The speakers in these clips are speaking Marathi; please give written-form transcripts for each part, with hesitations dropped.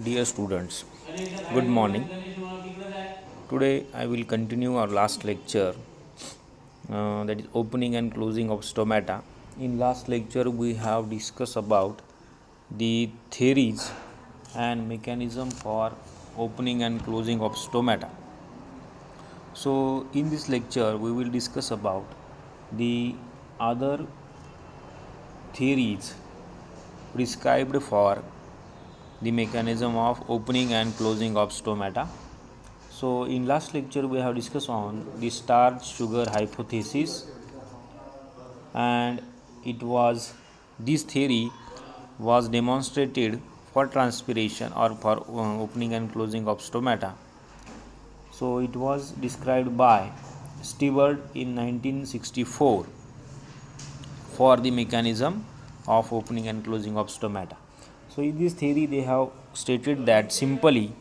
Dear students, good morning. Today I will continue our last lecture, that is opening and closing of stomata. In last lecture we have discussed about the theories and mechanism for opening and closing of stomata. So in this lecture we will discuss about the other theories prescribed for the mechanism of opening and closing of stomata. So in last lecture we have discussed on the starch sugar hypothesis, and it was this theory was demonstrated for transpiration or for opening and closing of stomata. So it was described by Stewart in 1964 for the mechanism of opening and closing of stomata. So in this theory they have stated that simply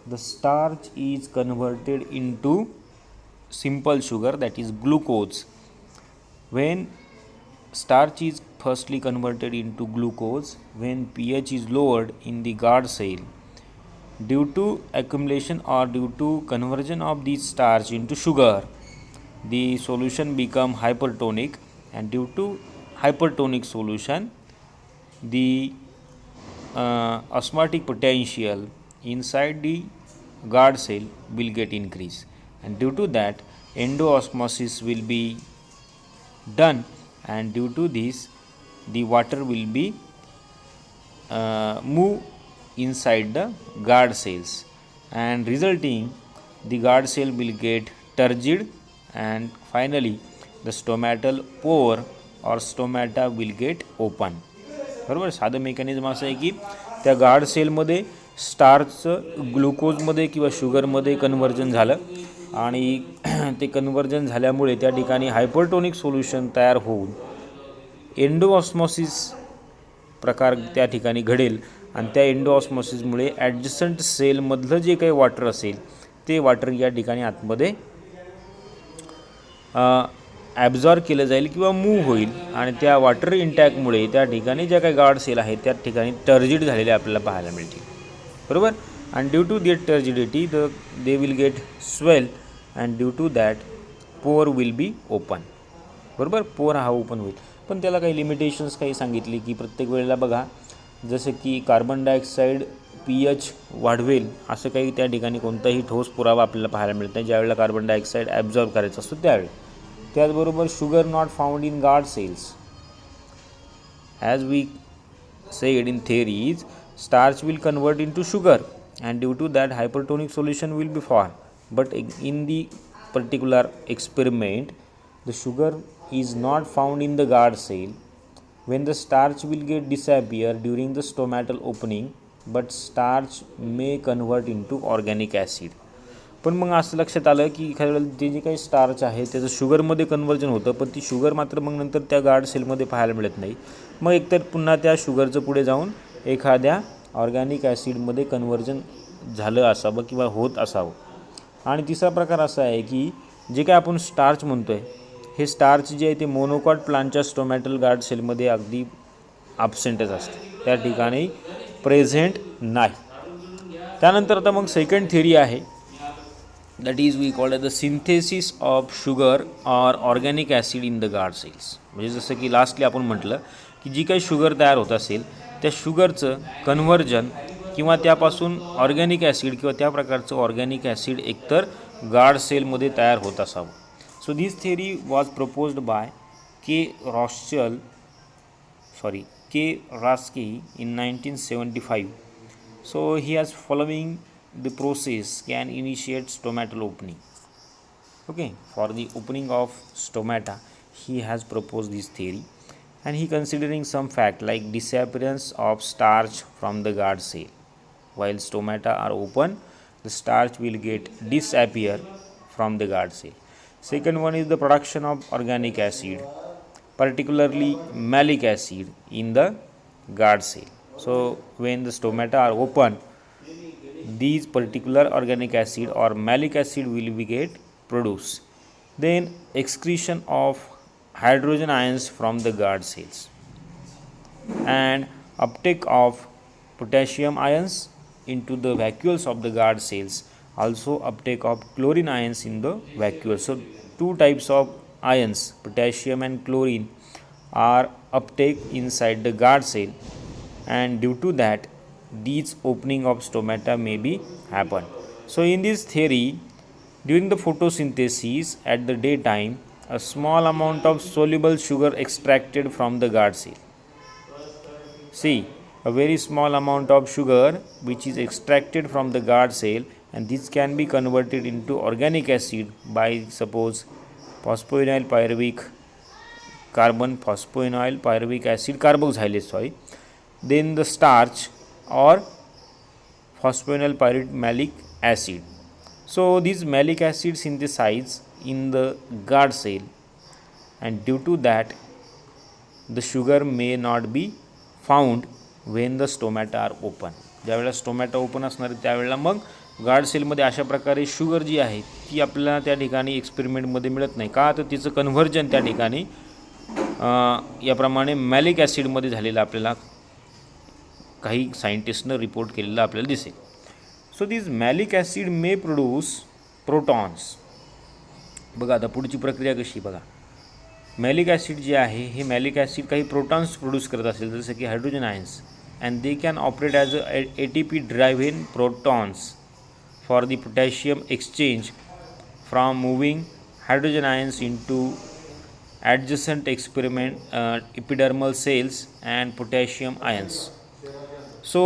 the starch is converted into simple sugar, that is glucose. When starch is firstly converted into glucose when pH is lowered in the guard cell, due to accumulation or due to conversion of the starch into sugar, the solution become hypertonic, and due to hypertonic solution the osmotic potential inside the guard cell will get increased, and due to that endoosmosis will be done, and due to this the water will be move inside the guard cells, and resulting the guard cell will get turgid, and finally the stomatal pore or stomata will get open. बरोबर. साधं मेकॅनिझम असं आहे की त्या गार्ड सेलमध्ये स्टार्चचं ग्लुकोजमध्ये किंवा शुगरमध्ये कन्व्हर्जन झालं, आणि ते कन्व्हर्जन झाल्यामुळे त्या ठिकाणी हायपरटोनिक सोल्युशन तयार होऊन एंडोऑस्मॉसिस प्रकार त्या ठिकाणी घडेल, आणि त्या एंडोऑस्मॉसिसमुळे ॲडजसंट सेलमधलं जे काही वॉटर असेल ते वॉटर या ठिकाणी आतमध्ये ॲब्झॉर्ब केलं जाईल किंवा मूव्ह होईल, आणि त्या वॉटर इंटॅकमुळे त्या ठिकाणी ज्या काही गार्ड सेल आहेत त्या ठिकाणी टर्जिड झालेले आपल्याला पाहायला मिळतील. बरोबर. आणि due to that turgidity they will get swell, and due to that pore will be open. बरोबर. पोअर हा ओपन होईल, पण त्याला काही लिमिटेशन्स काही सांगितली की प्रत्येक वेळेला बघा जसं की कार्बन डायऑक्साईड pH वाढवेल असं काही त्या ठिकाणी कोणताही ठोस पुरावा आपल्याला पाहायला मिळत नाही ज्यावेळेला कार्बन डायऑक्साईड ॲब्झॉर्ब करायचं असतो त्यावेळी. त्याचबरोबर sugar not found in guard cells. As we said in theories, starch will convert into sugar, and due to that hypertonic solution will be formed. But in the particular experiment, the sugar is not found in the guard cell. When the starch will get disappear during the stomatal opening, but starch may convert into organic acid. पण मग असं लक्षात आलं की एखाद्या वेळेला ते जे काही स्टार्च आहे त्याचं शुगरमध्ये कन्वर्जन होतं, पण ती शुगर मात्र मग नंतर त्या गार्ड सेलमध्ये पाहायला मिळत नाही. मग एकतर पुन्हा त्या शुगरचं पुढे जाऊन एखाद्या ऑर्गॅनिक ॲसिडमध्ये कन्वर्जन झालं असावं किंवा होत असावं. आणि तिसरा प्रकार असा आहे की जे काय आपण स्टार्च म्हणतो आहे हे स्टार्च जे आहे ते मोनोकॉट प्लांटच्या स्टोमॅटल गार्ड सेलमध्ये अगदी ॲब्सेंटच असते, त्या ठिकाणी प्रेझेंट नाही. त्यानंतर आता मग सेकंड थिअरी आहे, that is we call it the synthesis of sugar or organic acid in the guard cells. म्हणजे जसं की लास्टली आपण म्हटलं की जी काही शुगर तयार होत असेल त्या शुगरचं कन्व्हर्जन किंवा त्यापासून ऑर्गॅनिक ॲसिड किंवा त्या प्रकारचं ऑर्गॅनिक ॲसिड एकतर गार्ड सेलमध्ये तयार होत असावं. So this theory was proposed by K Raschke in 1975. So he has following the process can initiate stomatal opening. Okay, for the opening of stomata he has proposed this theory, and he considering some fact like disappearance of starch from the guard cell. While stomata are open, the starch will get disappear from the guard cell. Second one is the production of organic acid, particularly malic acid in the guard cell. So when the stomata are open, these particular organic acid or malic acid will be get produced. Then excretion of hydrogen ions from the guard cells, and uptake of potassium ions into the vacuoles of the guard cells, also uptake of chlorine ions in the vacuole. So two types of ions, potassium and chlorine, are uptake inside the guard cell, and due to that these opening of stomata may be happen. So in this theory, during the photosynthesis at the daytime, a small amount of soluble sugar extracted from the guard cell. See, a very small amount of sugar which is extracted from the guard cell, and this can be converted into organic acid by suppose phosphoenol pyruvic carbon, phosphoenol pyruvic acid carboxylase, then the starch or phosphoenol pyruvate malic acid. So this malic acid synthesized in the guard cell, and due to that the sugar may not be found when the stomata are open. ज्यावेळेला स्टोमॅटा ओपन असणार आहे त्यावेळेला मग गार्ड सेलमध्ये अशा प्रकारे शुगर जी आहे ती आपल्याला त्या ठिकाणी एक्सपेरिमेंटमध्ये मिळत नाही. का तर तिचं कन्व्हर्जन त्या ठिकाणी याप्रमाणे मॅलिक ॲसिडमध्ये झालेलं आपल्याला काही सायंटिस्टनं रिपोर्ट केलेलं आपल्याला दिसेल. सो दिस मॅलिक ॲसिड मे प्रोड्यूस प्रोटॉन्स. बघा आता पुढची प्रक्रिया कशी बघा. मॅलिक ॲसिड जे आहे हे मॅलिक ॲसिड काही प्रोटॉन्स प्रोड्यूस करत असेल जसं की hydrogen ions, and they can operate as a ATP driving protons for the potassium exchange from moving hydrogen ions into adjacent epidermal cells and potassium ions. So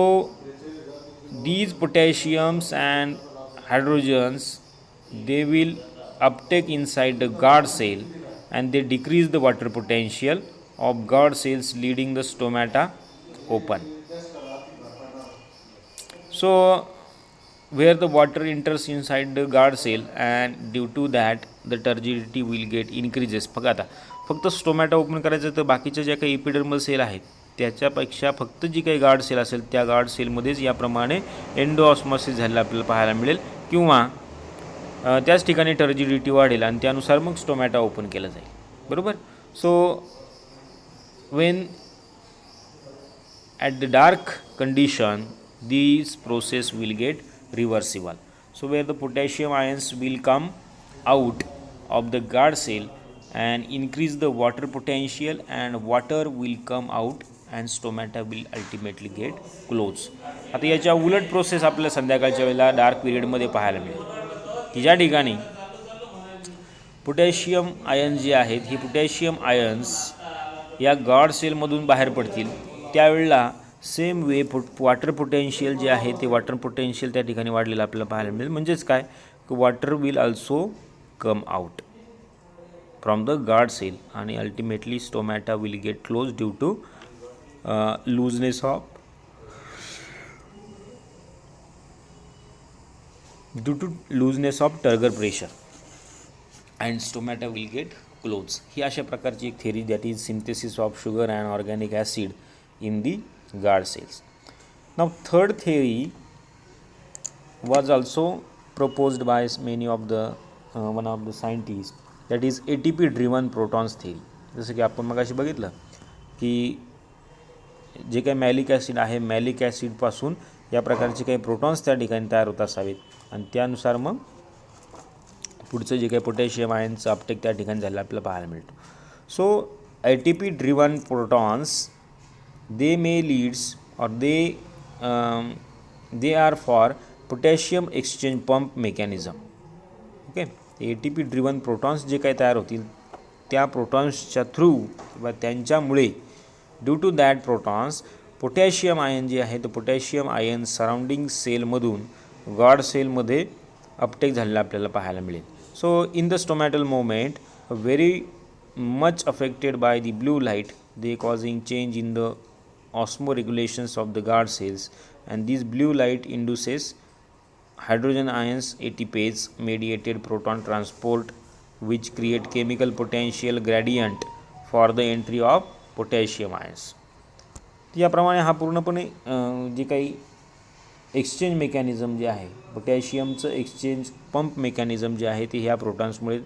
these potassiums and hydrogens, they will uptake inside the guard cell, and they decrease the water potential of guard cells, leading the stomata open. So where the water enters inside the guard cell, and due to that the turgidity will get increases. बघा आता फक्त स्टोमॅटा ओपन करायचं तर बाकीच्या ज्या काही इपिडर्मल सेल आहेत त्याच्यापेक्षा फक्त जी काही गार्ड सेल असेल त्या गार्ड सेलमध्येच याप्रमाणे एंडोऑस्मॉसिस झालेलं आपल्याला पाहायला मिळेल, किंवा त्याच ठिकाणी टर्जिडिटी वाढेल आणि त्यानुसार मग स्टोमॅटा ओपन केलं जाईल. बरोबर. So when at the dark condition this process will get reversible. So where the potassium ions will come out of the guard cell and increase the water potential, and water will come out and stomata will ultimately get closed. आता याच्या उलट प्रोसेस आपल्याला संध्याकाळच्या वेळेला डार्क पिरियडमध्ये पाहायला मिळेल की ज्या ठिकाणी पोटॅशियम आयन जे आहेत हे पोटॅशियम आयन्स या गार्ड सेलमधून बाहेर पडतील. त्यावेळेला सेम वे वॉटर पोटेन्शियल जे आहे ते वॉटर पोटेन्शियल त्या ठिकाणी वाढलेलं आपल्याला पाहायला मिळेल. म्हणजेच काय की water will also come out from the guard cell, आणि ultimately stomata will get close due to looseness of turgor pressure, and stomata will get close. ही अशा प्रकारची एक theory that is synthesis of sugar and organic acid in the guard cells. Now third theory was also proposed by many of the one of the scientists, that is ATP driven protons theory. जसं की आपण मगाशी बघितलं की जे काही मॅलिक ॲसिड आहे मॅलिक ॲसिडपासून या प्रकारचे काही प्रोटॉन्स त्या ठिकाणी तयार होत असावेत आणि त्यानुसार मग पुढचं जे काही पोटॅशियम आयनचं अपटेक त्या ठिकाणी झालं आपल्याला पाहायला मिळतो. So ATP driven protons they may leads or they are for potassium exchange pump mechanism. Okay. ATP driven protons जे काही तयार होतील त्या प्रोटॉन्सच्या थ्रू किंवा त्यांच्यामुळे due to that protons potassium ion जे आहे तर पोटॅशियम आयन सराउंडिंग सेलमधून गार्ड सेलमध्ये अपटेक झालेलं आपल्याला पाहायला मिळेल. So in the stomatal moment very much affected by the blue light, they causing change in the osmoregulations of the guard cells, and this blue light induces hydrogen ions ATPase mediated proton transport, which create chemical potential gradient for the entry of potassium ions. याप्रमाणे हा पूर्णपणे जे काही एक्सचेंज मेकॅनिझम जे आहे पोटॅशियमचं एक्सचेंज पंप मेकॅनिझम जे आहे ते ह्या प्रोटॉन्समुळे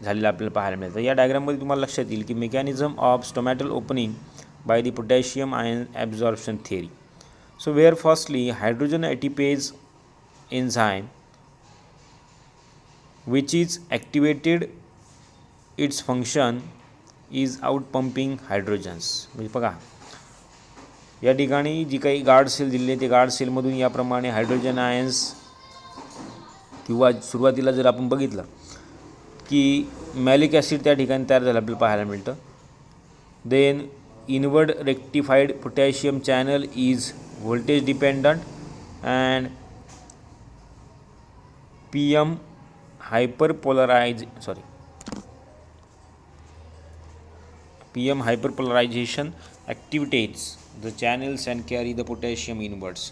झालेलं आपल्याला पाहायला मिळतं. या डायग्राममध्ये तुम्हाला लक्षात येईल की mechanism of stomatal opening by the potassium ion absorption theory. So where firstly hydrogen ATPase enzyme which is activated its function is out pumping hydrogens. म्हणजे बघा या ठिकाणी जी काही गार्ड सेल दिलेली आहे ते गार्ड सेलमधून याप्रमाणे हायड्रोजन आयन्स किंवा सुरुवातीला जर आपण बघितलं की मॅलिक ॲसिड त्या ठिकाणी तयार झालं आपल्याला पाहायला मिळतं. Then inward rectified potassium channel is voltage dependent and PM hyperpolarization activates the channels and carry the potassium inwards.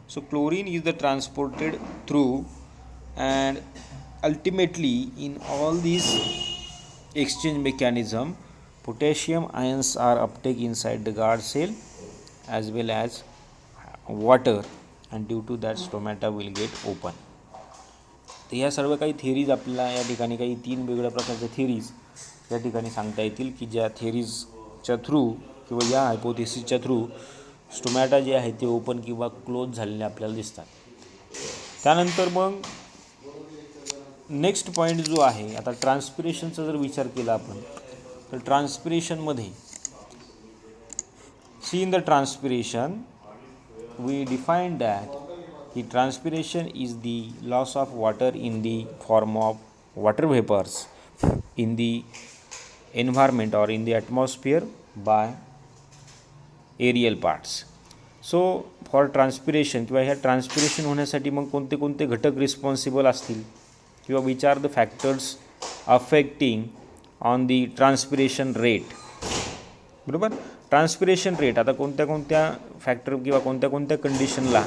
So chlorine is the transported through, and ultimately in all these exchange mechanism potassium ions are uptake inside the guard cell as well as water, and due to that stomata will get open. तर ह्या सर्व काही थिअरीज आपल्याला या ठिकाणी काही 3 वेगवेगळ्या प्रकारच्या थिअरीज या ठिकाणी सांगता येतील की ज्या थिअरीजच्या थ्रू किंवा या हायपोथेसिसच्या थ्रू स्टोमॅटा जे आहे ते ओपन किंवा क्लोज झालेले आपल्याला दिसतात. त्यानंतर मग नेक्स्ट पॉईंट जो आहे, आता ट्रान्सपिरेशनचा जर विचार केला आपण तर ट्रान्सपिरेशनमध्ये see in the transpiration we define that की transpiration is the loss of water in the form of water vapors in the environment or in the atmosphere by aerial parts. So for transpiration किंवा ह्या ट्रान्सपिरेशन होण्यासाठी मग कोणते कोणते घटक रिस्पॉन्सिबल असतील किंवा which are the factors affecting on the transpiration rate. बरोबर, ट्रान्सपिरेशन रेट आता कोणत्या कोणत्या फॅक्टर किंवा कोणत्या कोणत्या कंडिशनला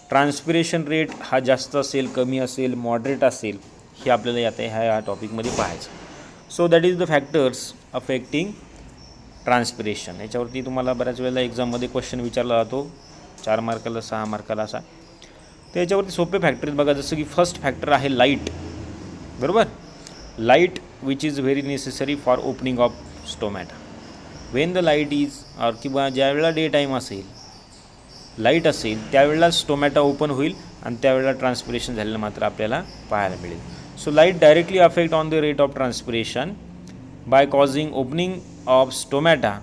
ट्रान्सपिरेशन रेट हा जास्त असेल, कमी असेल, मॉडरेट असेल, हे आपल्याला आता ह्या टॉपिकमध्ये पाहायचं. So that is the factors affecting transpiration. याच्यावरती तुम्हाला बऱ्याच वेळेला एक्झाममध्ये क्वेश्चन विचारला जातो 4 मार्काला 6 मार्काला असा. तर याच्यावरती सोपे फॅक्टर बघा, जसं की फर्स्ट फॅक्टर आहे लाईट. बरोबर, light which is very necessary for opening of stomata. Wien the light is किंवा ज्या वेळेला डे टाईम असेल, लाईट असेल, त्यावेळेला स्टोमॅटा ओपन होईल आणि त्यावेळेला ट्रान्सपिरेशन झालेलं मात्र आपल्याला पाहायला मिळेल. So light directly affect on the rate of transpiration by causing opening of stomata,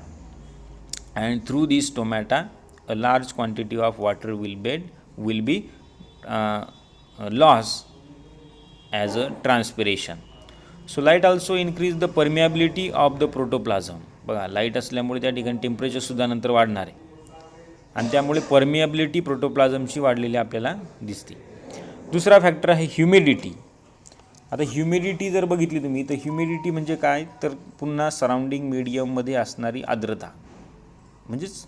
and through the stomata a large quantity of water will be loss as a transpiration. So light also increase the permeability of the protoplasm. बघा, लाईट असल्यामुळे त्या ठिकाणी टेम्परेचरसुद्धा नंतर वाढणार आहे आणि त्यामुळे परमिएबिलिटी प्रोटोप्लाझमची वाढलेली आपल्याला दिसते. दुसरा फॅक्टर आहे ह्युमिडिटी. आता ह्युमिडिटी जर बघितली तुम्ही तर ह्युमिडिटी म्हणजे काय, तर पुन्हा सराउंडिंग मीडियममध्ये असणारी आर्द्रता, म्हणजेच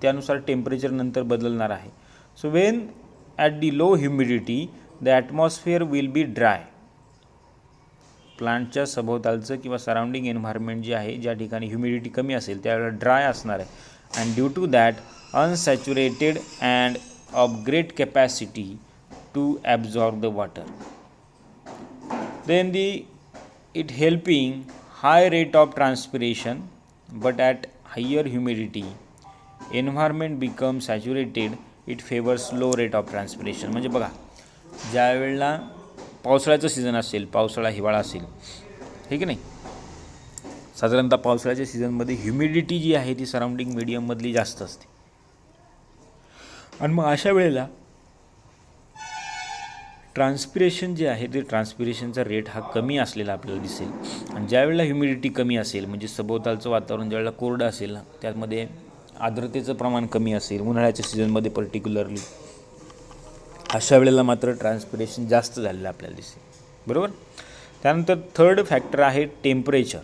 त्यानुसार टेम्परेचर नंतर बदलणार आहे. So when at the low humidity the atmosphere will be dry. प्लांटच्या सभोवतालचं किंवा सराउंडिंग एन्व्हायरमेंट जे आहे, ज्या ठिकाणी ह्युमिडिटी कमी असेल त्यावेळेला ड्राय असणार आहे, and due to that unsaturated and of great capacity to absorb the water. Then it helping high rate of transpiration, but at higher humidity environment becomes saturated, it favors low rate of transpiration. म्हणजे बघा, ज्या वेळेला पावसाळ्याचं सीझन असेल, पावसाळा हिवाळा असेल, हे की नाही, साधारणतः पावसाळ्याच्या सीझनमध्ये ह्युमिडिटी जी आहे ती सराउंडिंग मीडियममधली जास्त असते, आणि मग अशा वेळेला ट्रान्सपिरेशन जे आहे ते ट्रान्सपिरेशनचा रेट हा कमी असलेला आपल्याला दिसेल. आणि ज्यावेळेला ह्युमिडिटी कमी असेल, म्हणजे सभोवतालचं वातावरण ज्यावेळेला कोरडं असेल, त्यामध्ये आर्द्रतेचं प्रमाण कमी असेल, उन्हाळ्याच्या सीझनमध्ये पर्टिक्युलरली, अशा वेळेला मात्र ट्रान्सपिरेशन जास्त झालेलं आपल्याला दिसेल. बरोबर. त्यानंतर थर्ड फॅक्टर आहे temperature.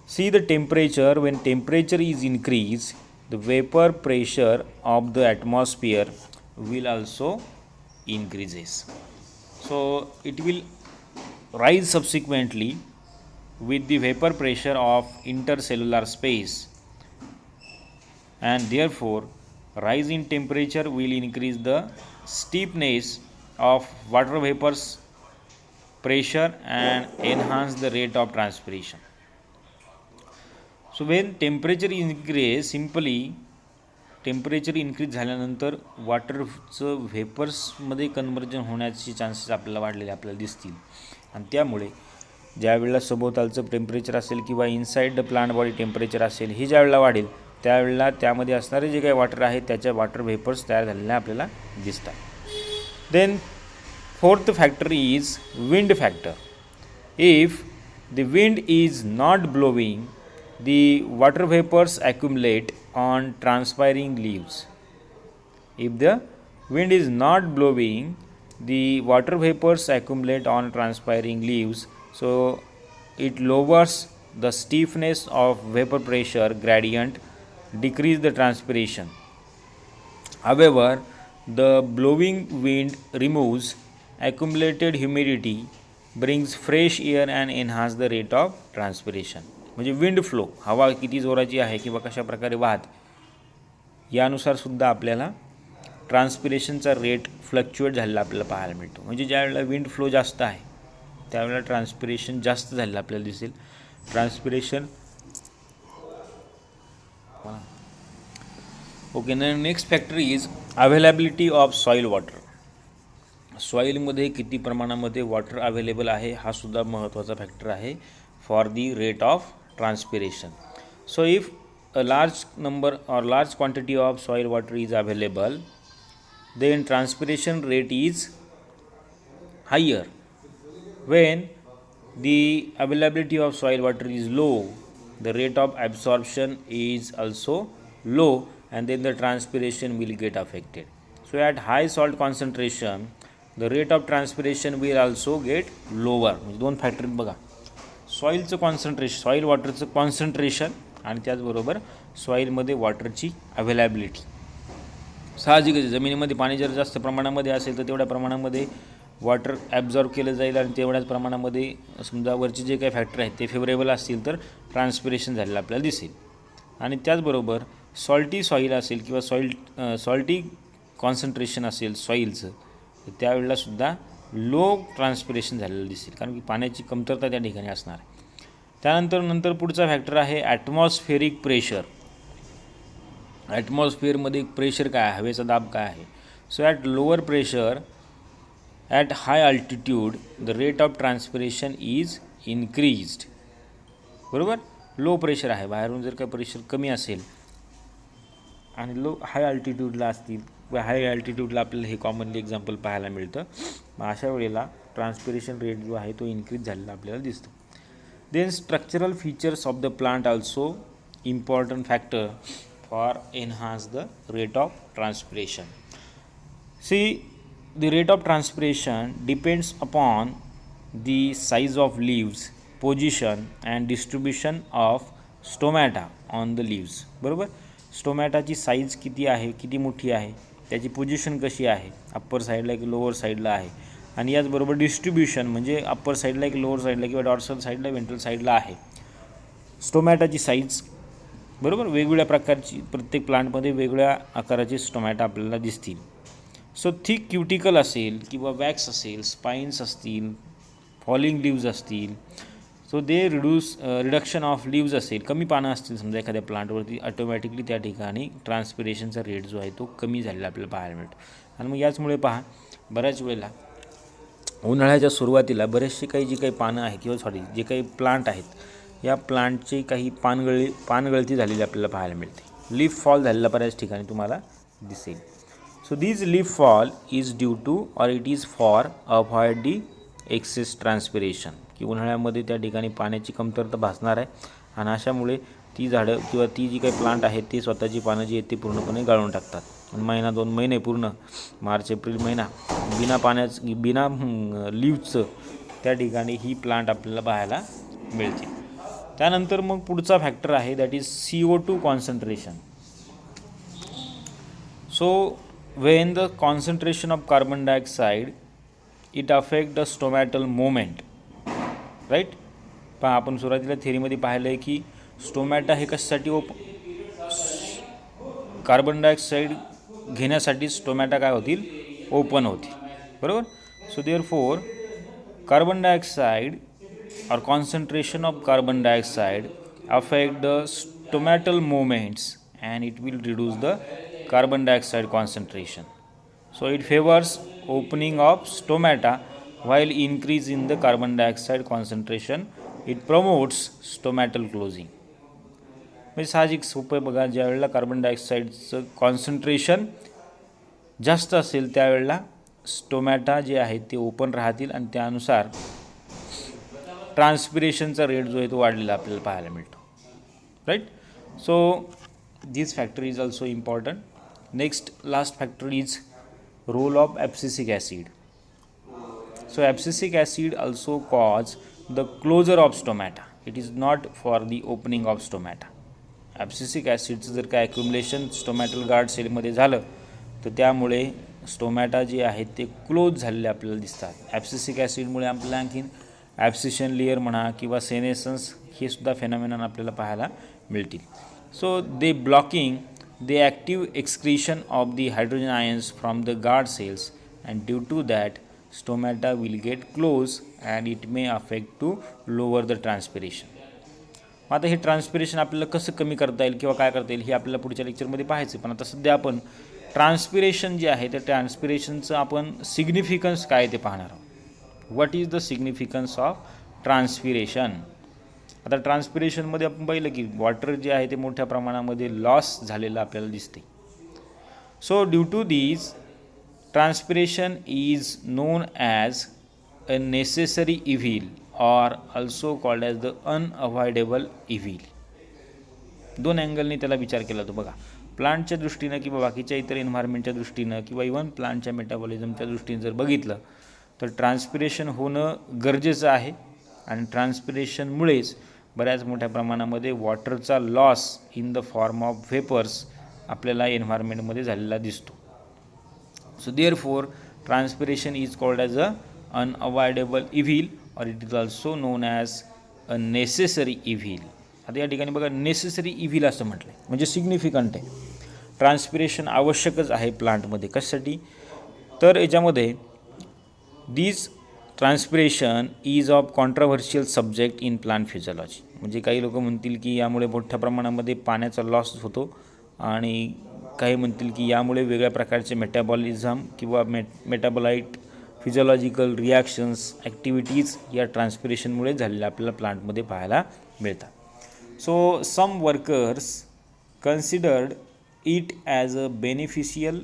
See the temperature. Wien temperature is increase, the vapor pressure of the atmosphere will also increases. So it will rise subsequently with the vapor pressure of intercellular space, and therefore rise in temperature will increase the steepness of water vapors pressure and enhance the rate of transpiration. So when temperature increase simply temperature increase झाल्यानंतर वॉटरचं व्हेपर्समध्ये कन्व्हर्जन होण्याचे चान्सेस आपल्याला वाढलेले आपल्याला दिसतील आणि त्यामुळे ज्या वेळेला सभोवतालचं टेम्परेचर असेल किंवा inside the plant body temperature असेल ही ज्या वेळेला वाढेल त्यावेळेला त्यामध्ये असणारे जे काही वॉटर आहे त्याच्या वॉटर व्हेपर्स तयार झालेले आपल्याला दिसतात. Then fourth factor is wind factor. If the wind is not blowing the water vapors accumulate on transpiring leaves. If the wind is not blowing, the water vapors accumulate on transpiring leaves, so it lowers the stiffness of vapor pressure gradient, decrease the transpiration. However, the blowing wind removes accumulated humidity, brings fresh air and enhance the rate of transpiration. म्हणजे विंड फ्लो, हवा किती जोराची आहे किंवा कशा प्रकारे वाहत यानुसार सुद्धा आपल्याला ट्रान्सपिरेशनचा रेट फ्लक्च्युएट झालेला आपल्याला पाहायला मिळतो. म्हणजे ज्या वेळेला विंड फ्लो जास्त आहे त्यावेळेला ट्रान्सपिरेशन जास्त झालेलं आपल्याला दिसेल. Transpiration okay. Next factor is availability of soil water. सॉईलमध्ये किती प्रमाणामध्ये वॉटर अवेलेबल आहे हा सुद्धा महत्त्वाचा फॅक्टर आहे for the rate of transpiration. So if a large number or large quantity of soil water is available, then transpiration rate is higher. When the availability of soil water is low, the rate of absorption is also low and then the transpiration will get affected. So at high salt concentration the rate of transpiration will also get lower. म्हणजे दोन फॅक्टर बघा, सॉईलचं कॉन्सन्ट्रेशन, सॉईल वॉटरचं कॉन्सन्ट्रेशन आणि त्याचबरोबर सॉईलमध्ये वॉटरची अवेलेबिलिटी. साहजिकच जमिनीमध्ये पाणी जर जास्त प्रमाणामध्ये असेल तर तेवढ्या प्रमाणामध्ये वॉटर ॲब्झॉर्ब केलं जाईल आणि तेवढ्याच प्रमाणामध्ये समजा वरचे जे काही फॅक्टर आहेत ते फेवरेबल असतील तर ट्रान्सपिरेशन झालेलं आपल्याला दिसेल. आणि त्याचबरोबर सॉल्टी सॉईल असेल किंवा सॉल्टी कॉन्सन्ट्रेशन असेल सॉईलचं तर त्यावेळेलासुद्धा लो ट्रान्सपिरेशन झालेलं दिसेल कारण की पाण्याची कमतरता त्या ठिकाणी असणार आहे. त्यानंतर पुढचा फॅक्टर आहे ॲटमॉस्फेरिक प्रेशर. ॲटमॉस्फिअरमध्ये प्रेशर काय आहे, हवेचा दाब काय आहे. So at lower pressure at high altitude the rate of transpiration is increased. बरोबर, लो प्रेशर आहे, बाहेरून जर काय प्रेशर कमी असेल आणि हाय अल्टिट्यूडला असतील व हाय अल्टिट्यूडला आपल्याला हे कॉमनली एक्झाम्पल पाहायला मिळतं. मग अशा वेळेला ट्रान्सपिरेशन रेट जो आहे तो इन्क्रीज झालेला आपल्याला दिसतो. Then structural features of the plant also important factor for enhance the rate of transpiration. See the rate of transpiration depends upon the size of leaves, position and distribution of stomata on the leaves. बरोबर, स्टोमॅटाची साईज किती आहे, किती मोठी आहे, त्याची पोझिशन कशी आहे, अप्पर साईडला की लोअर साईडला आहे आणि याचबरोबर डिस्ट्रीब्युशन म्हणजे अप्पर साईडला की लोअर साईडला किंवा डॉर्सल साईडला वेंट्रल साईडला आहे. स्टोमॅटाची साईज बरोबर वेगवेगळ्या प्रकारची, प्रत्येक प्लांटमध्ये वेगवेगळ्या आकाराचे स्टोमॅटा आपल्याला दिसतील. सो थिक क्युटिकल असेल किंवा वॅक्स असेल, स्पाईन्स असतील, फॉलिंग लीव्ज असतील, so they reduction of leaves असेल, कमी पानं असतील समजा एखाद्या प्लांटवरती, ऑटोमॅटिकली त्या ठिकाणी ट्रान्सपिरेशनचा रेट जो आहे तो कमी झालेला आपल्याला पाहायला मिळतो. आणि मग याचमुळे पहा बऱ्याच वेळेला उन्हाळ्याच्या सुरुवातीला बरेचसे काही जी काही पानं आहे किंवा जे काही प्लांट आहेत या प्लांटची काही पानगळती झालेली आपल्याला पाहायला मिळते. लीफ फॉल झालेला बऱ्याच ठिकाणी तुम्हाला दिसेल. So this leaf fall is due to or it is for avoid the excess transpiration, की उन्हाळ्यामध्ये त्या ठिकाणी पाण्याची कमतरता भासणार आहे आणि अशामुळे ती झाडं किंवा ती जी काही प्लांट आहेत ती स्वतःची पानं जी आहेत ती पूर्णपणे गाळून टाकतात. महिना 2 महिने पूर्ण मार्च एप्रिल महिना बिना लीव्हचं त्या ठिकाणी ही प्लांट आपल्याला पाहायला मिळते. त्यानंतर मग पुढचा फॅक्टर आहे that is CO2 concentration. So when the concentration of carbon dioxide it affect the stomatal moment, right. पहा आपण सुरुवातीला थेरीमध्ये पाहिलं आहे की स्टोमॅटा हे कशासाठी कार्बन डायऑक्साईड घेण्यासाठी स्टोमॅटा काय होतील, ओपन होतील. बरोबर. So therefore carbon dioxide or concentration of carbon dioxide affect the stomatal movements and it will reduce the carbon dioxide concentration. So it favors opening of stomata while increasing the carbon dioxide concentration. It promotes stomatal closing. म्हणजे साहजिक सोपं बघा, ज्यावेळेला कार्बन डायऑक्साईडचं कॉन्सन्ट्रेशन जास्त असेल त्यावेळेला स्टोमॅटा जे आहेत ते ओपन राहतील आणि त्यानुसार ट्रान्सपिरेशनचा रेट जो आहे तो वाढलेला आपल्याला पाहायला मिळतो. Right. So this factor is also important. Next last factor is role of abscisic acid. So abscisic acid also cause the closure of stomata. It is not for the opening of stomata. ॲब्सिसिक ॲसिडचं जर काय ॲक्युमुलेशन स्टोमॅटल गार्ड सेलमध्ये झालं तर त्यामुळे स्टोमॅटा जे आहेत ते क्लोज झालेले आपल्याला दिसतात. ॲब्सिसिक ॲसिडमुळे आपल्याला आणखीन ॲब्सिशन लेअर म्हणा किंवा सेनेसन्स हे सुद्धा फेनॉमेनॉन आपल्याला पाहायला मिळतील. So they blocking the active excretion of the hydrogen ions from the guard cells, and due to that stomata will get closed and it may affect to lower the transpiration. आता हे ट्रान्सपिरेशन आपल्याला कसं कमी करता येईल किंवा काय करता येईल हे आपल्याला पुढच्या लेक्चरमध्ये पाहायचं. पण आता सध्या आपण ट्रान्सपिरेशन जे आहे त्या ट्रान्सपिरेशनचं आपण सिग्निफिकन्स काय ते पाहणार आहोत. What is the significance of transpiration. आता ट्रान्सपिरेशनमध्ये आपण पाहिलं की वॉटर जे आहे ते मोठ्या प्रमाणामध्ये लॉस झालेलं आपल्याला दिसते. So due to these transpiration is known as a necessary evil or also called as the unavoidable evil. दोन अँगलने त्याला विचार केला तो बघा. प्लांटच्या दृष्टीनं किंवा बाकीच्या इतर एन्व्हायरमेंटच्या दृष्टीनं किंवा इव्हन प्लांटच्या मेटाबॉलिझमच्या दृष्टीनं जर बघितलं तर ट्रान्सपिरेशन होणं गरजेचं आहे आणि ट्रान्सपिरेशनमुळेच बऱ्याच मोठ्या प्रमाणामध्ये वॉटरचा loss in the form of vapours आपल्याला एन्व्हायरमेंटमध्ये झालेला दिसतो. So therefore transpiration is called as a unavoidable evil और it is also known as a necessary evil. आता या ठिकाणी बघा नेसेसरी इव्हिल असं म्हटलं आहे म्हणजे सिग्निफिकंट आहे. ट्रान्सपिरेशन आवश्यकच आहे प्लांटमध्ये. कशासाठी तर याच्यामध्ये these transpiration is of controversial subject in plant physiology. म्हणजे काही लोक म्हणतील की यामुळे मोठ्या प्रमाणामध्ये पाण्याचा लॉस होतो आणि काही म्हणतील की यामुळे वेगळ्या प्रकारचे मेटाबॉलिझम किंवा मेटाबॉलाईट फिजिओलॉजिकल रिॲक्शन्स ॲक्टिव्हिटीज या ट्रान्सपिरेशनमुळे झालेल्या आपल्याला प्लांटमध्ये पाहायला मिळतात. So some workers considered it as a beneficial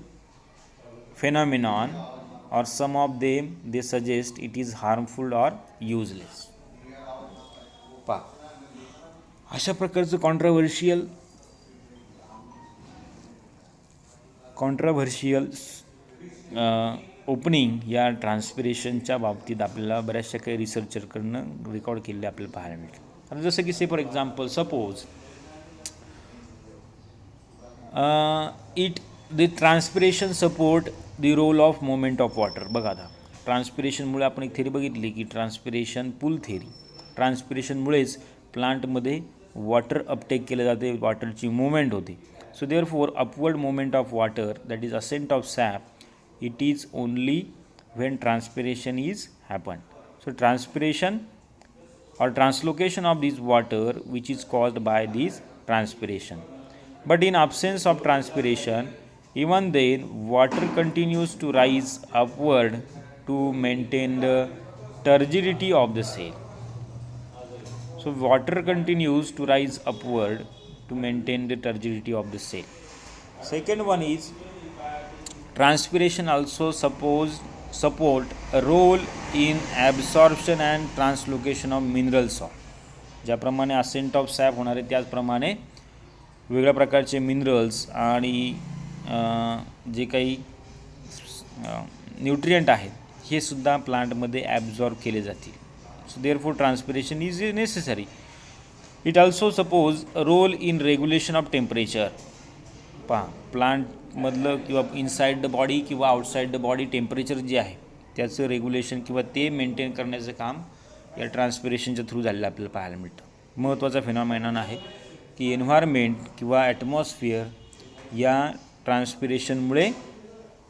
phenomenon or some of them they suggest it is harmful or useless. अशा प्रकारचं कॉन्ट्राव्हर्शियल ओपनिंग या ट्रान्सपिरेशनच्या बाबतीत आपल्याला बऱ्याचशा काही रिसर्चरकडनं रेकॉर्ड केलेले आपल्याला पाहायला मिळते. आता जसं की say for example suppose the transpiration support the role of moment of water. बघा आता ट्रान्सपिरेशनमुळे आपण एक थेरी बघितली की ट्रान्सपिरेशन पुल थेरी. ट्रान्सपिरेशनमुळेच प्लांटमध्ये वॉटर अपटेक केलं जाते, वॉटरची मुवमेंट होते. So therefore upward movement of water that is ascent of sap it is only when transpiration is happen. So transpiration or translocation of this water which is caused by this transpiration. But in absence of transpiration, even then water continues to rise upward to maintain the turgidity of the cell. So water continues to rise upward to maintain the turgidity of the cell. Second one is transpiration also support a role in absorption and translocation of mineral salt. ज्याप्रमाणे असेंट ऑफ सॅप होणार आहे त्याचप्रमाणे वेगळ्या प्रकारचे मिनरल्स आणि जे काही न्यूट्रियंट आहेत हे सुद्धा प्लांटमध्ये ॲब्झॉर्ब केले जातील. So therefore transpiration is necessary. It also suppose role in regulation of temperature. प्लांटमधलं किंवा इनसाईड द बॉडी किंवा आउटसाईड द बॉडी टेम्परेचर जे आहे त्याचं रेग्युलेशन किंवा ते मेंटेन करण्याचं काम या ट्रान्सपिरेशनच्या थ्रू झालेलं आपल्याला पाहायला मिळतं. महत्त्वाचा फिनॉमेनॉन आहे की एन्व्हायरमेंट किंवा ॲटमॉस्फिअर या ट्रान्सपिरेशनमुळे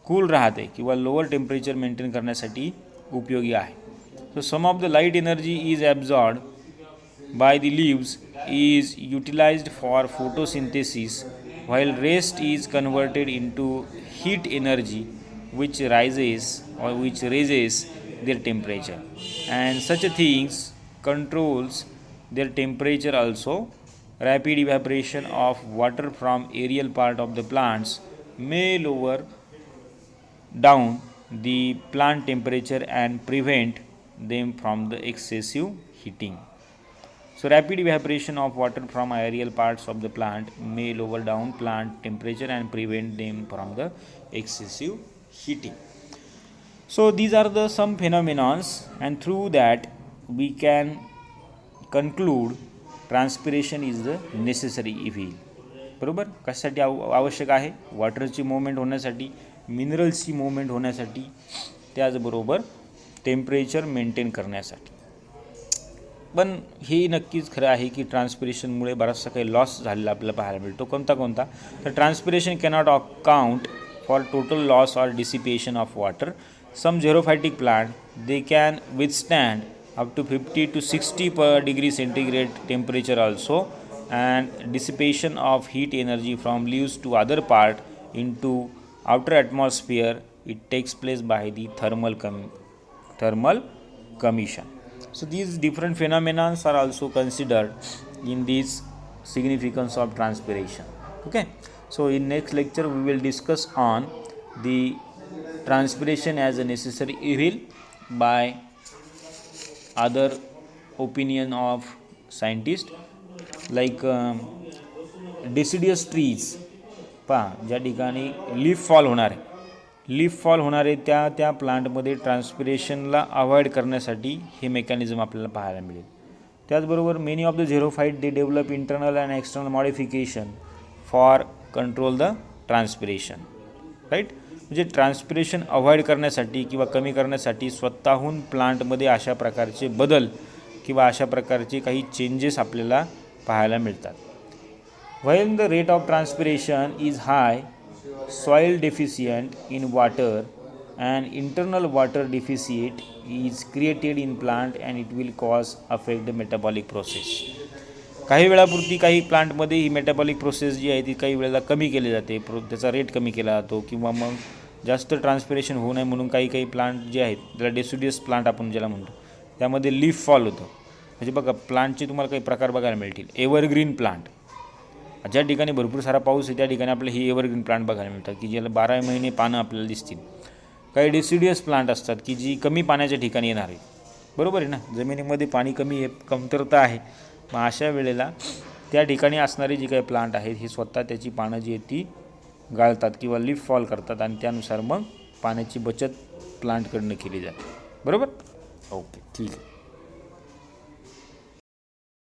कूल राहते किंवा लोअर टेम्परेचर मेंटेन करण्यासाठी उपयोगी आहे. So some of the light energy is absorbed by the leaves is utilized for photosynthesis, while rest is converted into heat energy, which raises their temperature. And such things controls their temperature also. Rapid evaporation of water from aerial part of the plants may lower down the plant temperature and prevent them from the excessive heating. So rapid evaporation of water from aerial parts of the plant may lower down plant temperature and prevent them from the excessive heating. So these are the some phenomena, and through that we can conclude transpiration is the necessary evil. बरोबर. कशासाठी आवश्यक आहे? वॉटरची मूवमेंट होण्यासाठी, मिनरल्सची मूवमेंट होण्यासाठी, त्याचबरोबर टेम्परेचर मेंटेन करण्यासाठी. पण हे नक्कीच खरं आहे की ट्रान्सपिरेशनमुळे बराचसा काही लॉस झालेला आपल्याला पाहायला मिळतो. कोणता? तर transpiration cannot account for total loss or dissipation of water. Some xerophytic plant they can withstand up to 50 to 60 per degree centigrade temperature also, and dissipation of heat energy from leaves to other part into outer atmosphere, it takes place by the thermal commission. So these different phenomena are also considered in this significance of transpiration. Okay, so in next lecture we will discuss on the transpiration as a necessary evil by other opinion of scientist, like deciduous trees. ज्या ठिकाणी लीफ फॉल होणार आहे त्या प्लांटमध्ये ट्रान्सपिरेशनला अवॉइड करण्यासाठी हे मेकॅनिझम आपल्याला पाहायला मिळेल. त्याचबरोबर many of the xerophyte they develop internal and external modification for control the transpiration. Right. म्हणजे ट्रान्सपिरेशन अवॉइड करण्यासाठी किंवा कमी करण्यासाठी स्वतःहून प्लांटमध्ये अशा प्रकारचे बदल किंवा अशा प्रकारचे काही चेंजेस आपल्याला पाहायला मिळतात. When the rate of transpiration is hi, soil deficient in water and internal water deficit is created in plant and it will cause affect the metabolic process. काही वेळापुरती काही प्लांटमध्ये ही मेटाबॉलिक प्रोसेस जी आहे ती काही वेळेला कमी केली जाते, त्याचा रेट कमी केला जातो, किंवा मग जास्त ट्रान्सपिरेशन होऊ नये म्हणून काही प्लांट जे आहेत त्याला डेसिडियस प्लांट आपण ज्याला म्हणतो त्यामध्ये लीफ फॉल होतं. म्हणजे बघा प्लांटचे तुम्हाला काही प्रकार बघायला मिळतील. एव्हरग्रीन प्लांट, ज्या ठिकाणी भरपूर सारा पाऊस आहे त्या ठिकाणी आपल्याला ही एव्हरग्रीन प्लांट बघायला मिळतात की ज्याला 12 महिने पानं आपल्याला दिसतील. काही डेसिडियस प्लांट असतात की जी कमी पाण्याच्या ठिकाणी येणार आहे. बरोबर आहे ना. जमिनीमध्ये पाणी कमी आहे, कमतरता आहे. मग अशा वेळेला त्या ठिकाणी असणारे जी काही प्लांट आहेत हे स्वतः त्याची पानं जी आहेत ती गाळतात किंवा लीफ फॉल करतात आणि त्यानुसार मग पाण्याची बचत प्लांटकडनं केली जाते. बरोबर. ओके, ठीक आहे.